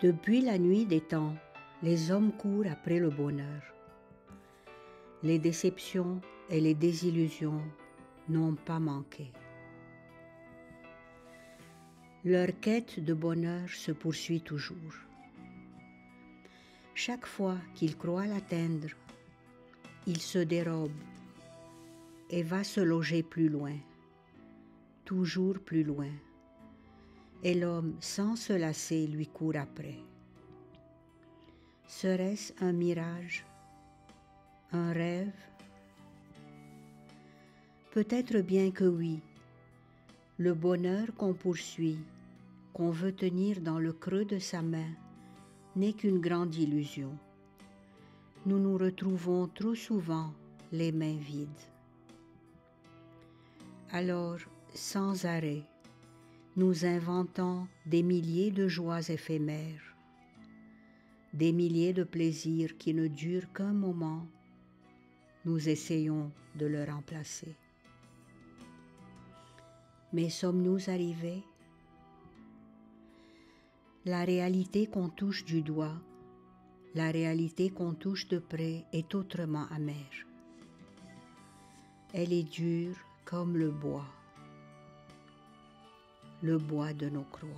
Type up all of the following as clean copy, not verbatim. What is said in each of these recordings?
Depuis la nuit des temps, les hommes courent après le bonheur. Les déceptions et les désillusions n'ont pas manqué. Leur quête de bonheur se poursuit toujours. Chaque fois qu'ils croient l'atteindre, il se dérobe et va se loger plus loin, toujours plus loin, et l'homme, sans se lasser, lui court après. Serait-ce un mirage, un rêve? Peut-être bien que oui, le bonheur qu'on poursuit, qu'on veut tenir dans le creux de sa main, n'est qu'une grande illusion. Nous nous retrouvons trop souvent les mains vides. Alors, sans arrêt, nous inventons des milliers de joies éphémères, des milliers de plaisirs qui ne durent qu'un moment. Nous essayons de le remplacer. Mais sommes-nous arrivés? La réalité qu'on touche du doigt, la réalité qu'on touche de près est autrement amère. Elle est dure comme le bois de nos croix.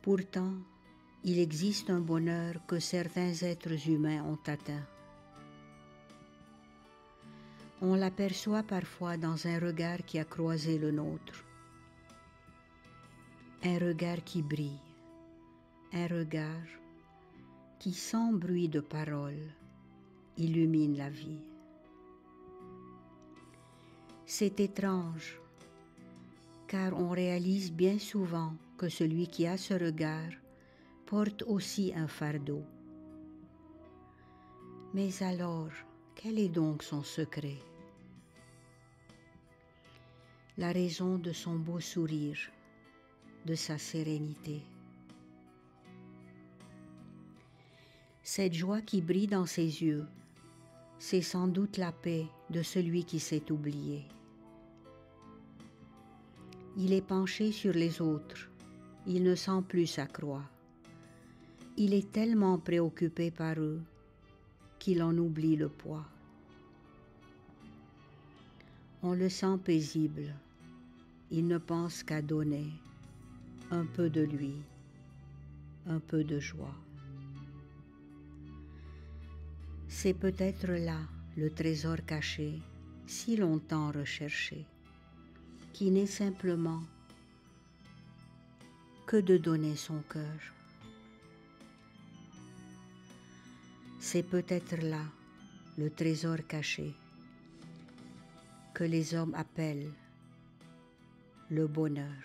Pourtant, il existe un bonheur que certains êtres humains ont atteint. On l'aperçoit parfois dans un regard qui a croisé le nôtre. Un regard qui brille, un regard qui, sans bruit de parole, illumine la vie. C'est étrange, car on réalise bien souvent que celui qui a ce regard porte aussi un fardeau. Mais alors, quel est donc son secret? La raison de son beau sourire, de sa sérénité. Cette joie qui brille dans ses yeux, c'est sans doute la paix de celui qui s'est oublié. Il est penché sur les autres, il ne sent plus sa croix. Il est tellement préoccupé par eux qu'il en oublie le poids. On le sent paisible, il ne pense qu'à donner un peu de lui, un peu de joie. C'est peut-être là le trésor caché, si longtemps recherché, qui n'est simplement que de donner son cœur. C'est peut-être là le trésor caché que les hommes appellent le bonheur.